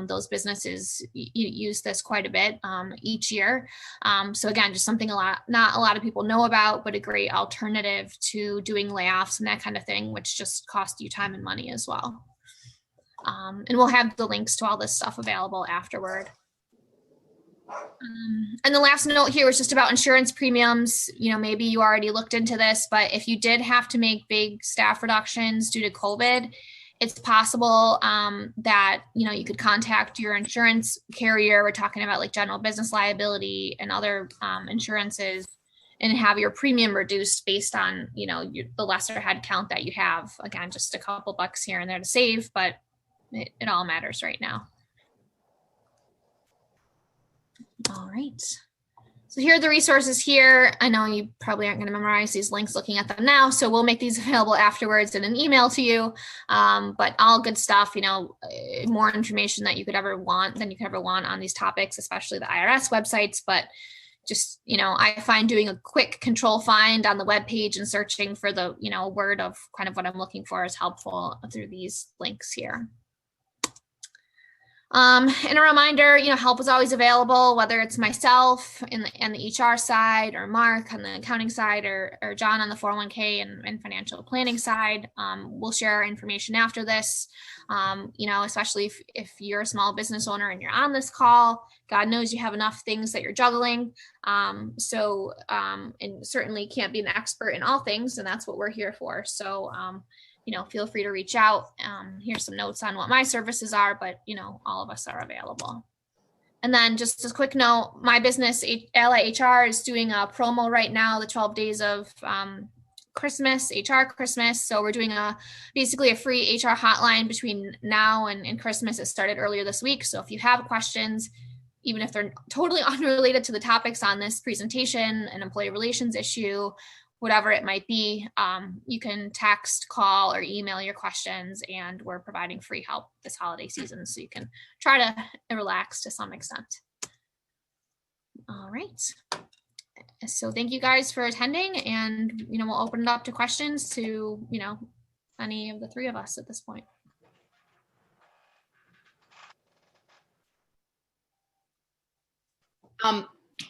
Those businesses use this quite a bit each year. So again, just something not a lot of people know about, but a great alternative to doing layoffs and that kind of thing, which just cost you time and money as well. And we'll have the links to all this stuff available afterward. And the last note here was just about insurance premiums. Maybe you already looked into this, but if you did have to make big staff reductions due to COVID, it's possible that, you could contact your insurance carrier. We're talking about like general business liability and other insurances, and have your premium reduced based on, the lesser head count that you have. Again, just a couple bucks here and there to save, but it all matters right now. All right. So here are the resources here. I know you probably aren't going to memorize these links looking at them now, so we'll make these available afterwards in an email to you. But all good stuff, more information that you could ever want on these topics, especially the IRS websites. But just, I find doing a quick control find on the webpage and searching for the, word of kind of what I'm looking for is helpful through these links here. And a reminder, help is always available, whether it's myself in the HR side, or Mark on the accounting side, or John on the 401k and financial planning side. We'll share our information after this, especially if you're a small business owner and you're on this call. God knows you have enough things that you're juggling. And certainly can't be an expert in all things, and that's what we're here for. So, feel free to reach out. Here's some notes on what my services are, but, all of us are available. And then just a quick note, my business, Ally HR, is doing a promo right now, the 12 days of Christmas, HR Christmas. So we're doing basically a free HR hotline between now and Christmas. It started earlier this week. So if you have questions, even if they're totally unrelated to the topics on this presentation, an employee relations issue, whatever it might be, you can text, call, or email your questions, and we're providing free help this holiday season, so you can try to relax to some extent. All right. So thank you guys for attending, and we'll open it up to questions to any of the three of us at this point.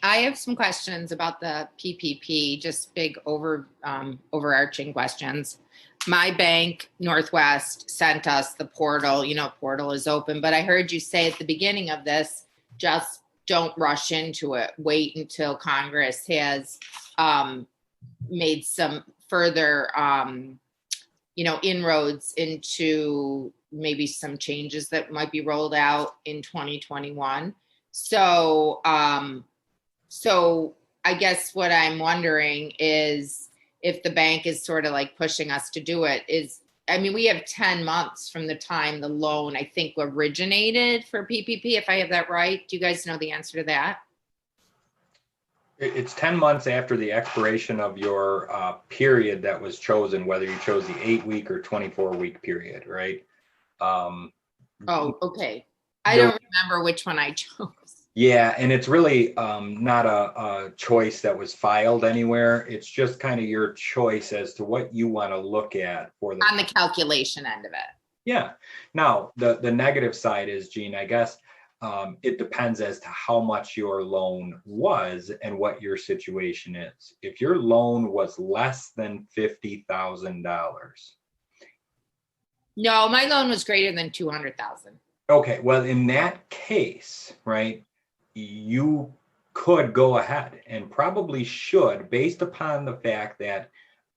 I have some questions about the PPP, just big overarching questions. My bank, Northwest, sent us the portal. Portal is open, but I heard you say at the beginning of this, just don't rush into it. Wait until Congress has made some further, inroads into maybe some changes that might be rolled out in 2021. So I guess what I'm wondering is if the bank is sort of like pushing us to do it we have 10 months from the time the loan, I think, originated for PPP, if I have that right. Do you guys know the answer to that? It's 10 months after the expiration of your period that was chosen, whether you chose the 8-week or 24-week period, right? Oh, okay. I don't remember which one I chose. Yeah, and it's really not a choice that was filed anywhere. It's just kind of your choice as to what you want to look at for on the calculation end of it. Yeah. Now, the negative side is, Jean, I guess it depends as to how much your loan was and what your situation is. If your loan was less than $50,000. No, my loan was greater than $200,000. Okay, well, in that case, right, you could go ahead and probably should, based upon the fact that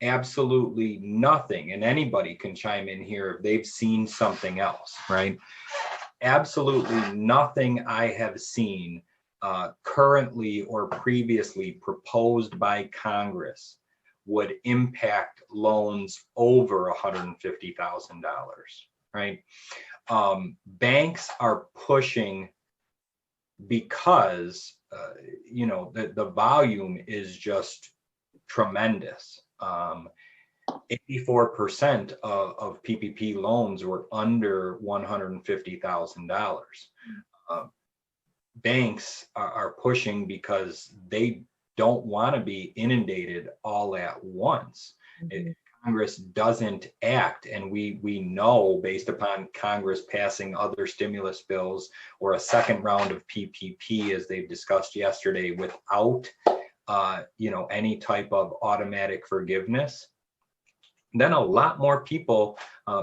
absolutely nothing, and anybody can chime in here if they've seen something else, right? Absolutely nothing I have seen currently or previously proposed by Congress would impact loans over $150,000, right? Banks are pushing because the volume is just tremendous. 84% of PPP loans were under $150,000. Banks are pushing because they don't want to be inundated all at once. Mm-hmm. Congress doesn't act, and we know, based upon Congress passing other stimulus bills or a second round of PPP, as they've discussed yesterday, without any type of automatic forgiveness, then a lot more people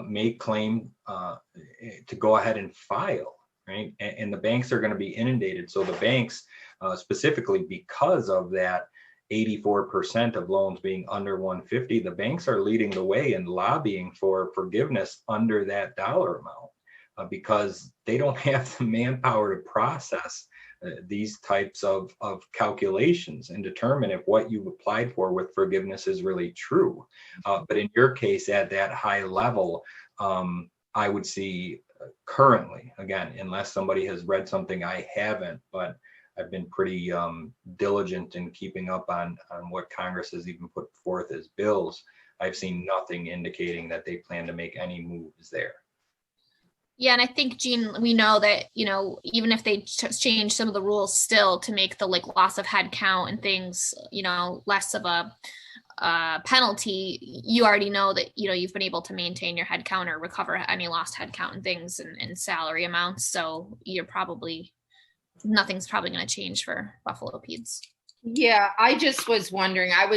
may claim to go ahead and file, right? And the banks are going to be inundated. So the banks, specifically because of that 84% of loans being under 150, the banks are leading the way in lobbying for forgiveness under that dollar amount because they don't have the manpower to process these types of calculations and determine if what you've applied for with forgiveness is really true. But in your case, at that high level, I would see currently, again, unless somebody has read something I haven't, but I've been pretty diligent in keeping up on what Congress has even put forth as bills. I've seen nothing indicating that they plan to make any moves there. Yeah, and I think, Jean, we know that, even if they change some of the rules still to make the loss of head count and things, less of a penalty, you already know that, you've been able to maintain your head count or recover any lost head count and things and salary amounts. So nothing's probably going to change for Buffalo Peds. Yeah, I just was wondering, I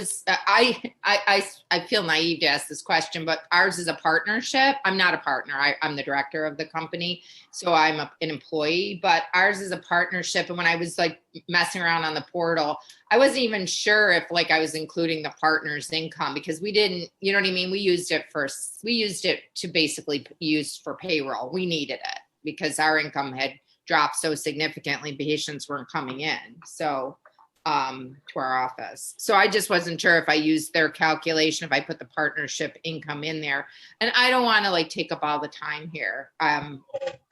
feel naive to ask this question, but ours is a partnership. I'm not a partner. I'm the director of the company. So I'm an employee, but ours is a partnership. And when I was like messing around on the portal, I wasn't even sure if like I was including the partner's income, because we didn't, you know what I mean? We used it to basically use for payroll. We needed it because our income had dropped so significantly, patients weren't coming in. So to our office. So I just wasn't sure if I used their calculation, if I put the partnership income in there. And I don't want to like take up all the time here.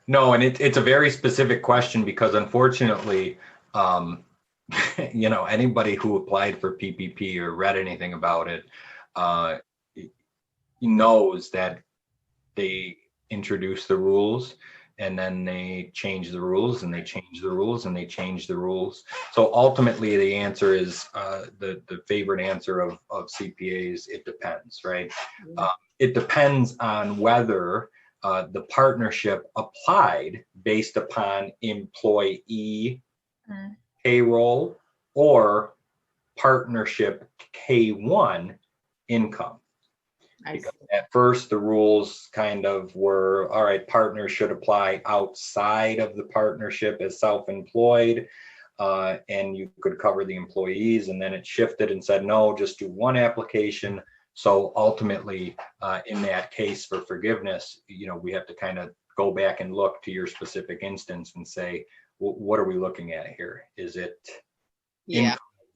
No, and it's a very specific question because unfortunately, anybody who applied for PPP or read anything about it knows that they introduce the rules and then they change the rules and they change the rules and they change the rules. So ultimately the answer is the favorite answer of CPAs, it depends, right? It depends on whether the partnership applied based upon employee payroll or partnership K1 income. Because at first the rules kind of were, all right, partners should apply outside of the partnership as self-employed, and you could cover the employees. And then it shifted and said, no, just do one application. So ultimately, in that case for forgiveness, we have to kind of go back and look to your specific instance and say, what are we looking at here? Is it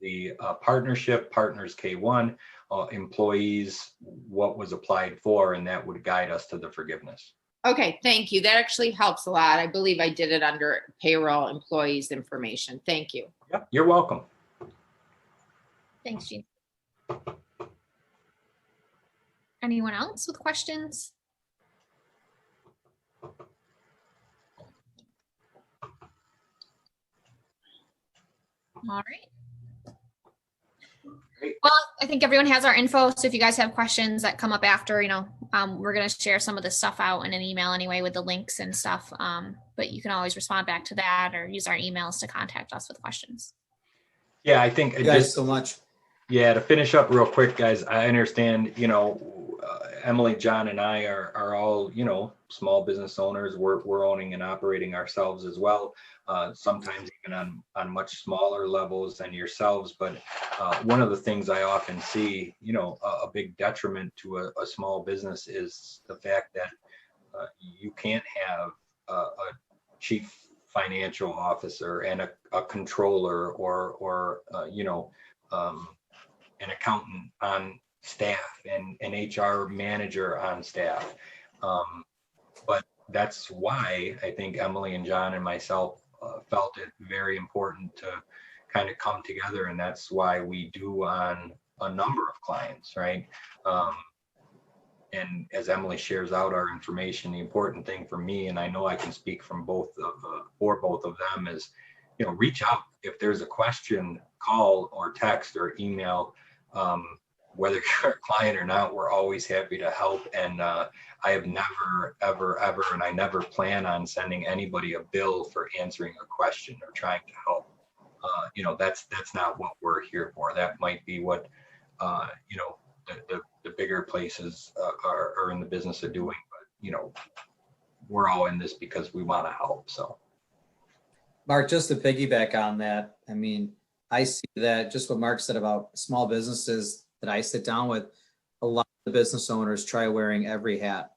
the partnership, partners K1, employees, what was applied for, and that would guide us to the forgiveness. Okay, thank you. That actually helps a lot. I believe I did it under payroll employees information. Thank you. Yep, you're welcome. Thanks, Jean. Anyone else with questions? All right. Well, I think everyone has our info. So if you guys have questions that come up after, we're going to share some of this stuff out in an email anyway with the links and stuff. But you can always respond back to that or use our emails to contact us with questions. Yeah, I think Thank you guys so much. Yeah, to finish up real quick, guys, I understand, Emily, John, and I are all, small business owners. We're owning and operating ourselves as well. Sometimes even on much smaller levels than yourselves. But one of the things I often see, a big detriment to a small business is the fact that you can't have a chief financial officer and a controller or an accountant on staff and an HR manager on staff. But that's why I think Emily and John and myself felt it very important to kind of come together. And that's why we do on a number of clients, right? And as Emily shares out our information, the important thing for me, and I know I can speak from both of them, is, reach out. If there's a question, call or text or email. Whether you're a client or not, we're always happy to help. And I have never, ever, and I never plan on sending anybody a bill for answering a question or trying to help. That's not what we're here for. That might be what, the bigger places are in the business of doing. But, we're all in this because we want to help. So, Mark, just to piggyback on that, I mean, I see that just what Mark said about small businesses that I sit down with, a lot of the business owners try wearing every hat.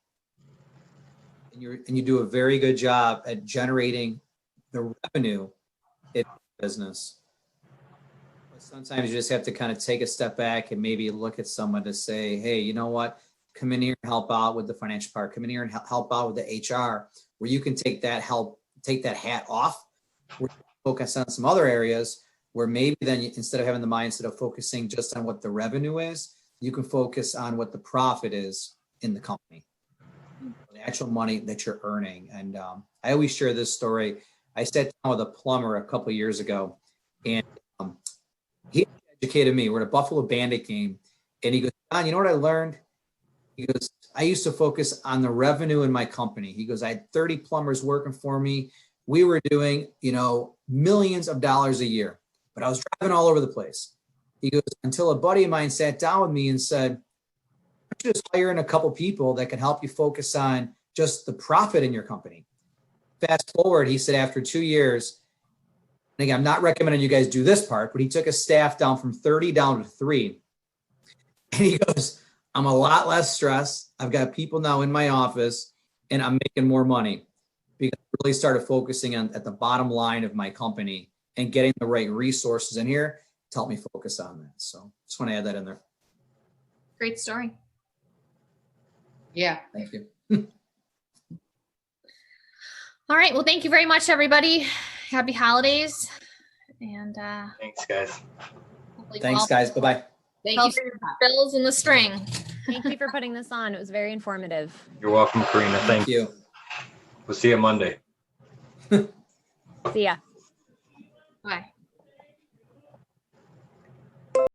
And you do a very good job at generating the revenue in business. But sometimes you just have to kind of take a step back and maybe look at someone to say, hey, you know what? Come in here and help out with the financial part. Come in here and help out with the HR, where you can take that hat off, focus on some other areas where maybe then instead of having the mindset of focusing just on what the revenue is, you can focus on what the profit is in the company, the actual money that you're earning. And I always share this story. I sat down with a plumber a couple of years ago, and he educated me. We're at a Buffalo Bandit game, And he goes, John, you know what I learned? He goes, I used to focus on the revenue in my company. He goes, I had 30 plumbers working for me. We were doing, millions of dollars a year, but I was driving all over the place. He goes, until a buddy of mine sat down with me and said, why don't you just hire in a couple people that can help you focus on just the profit in your company. Fast forward, he said, after 2 years, and again, I'm not recommending you guys do this part, but he took his staff down from 30 down to 3. And he goes, I'm a lot less stressed. I've got people now in my office and I'm making more money because I really started focusing on at the bottom line of my company and getting the right resources in here to help me focus on that. So just want to add that in there. Great story. Yeah. Thank you. All right. Well, thank you very much, everybody. Happy holidays. And Thanks, guys. Thanks, guys. Bye-bye. Thank you. Bills in the string. Thank you for putting this on. It was very informative. You're welcome, Karina. Thank you. We'll see you Monday. See ya. Bye.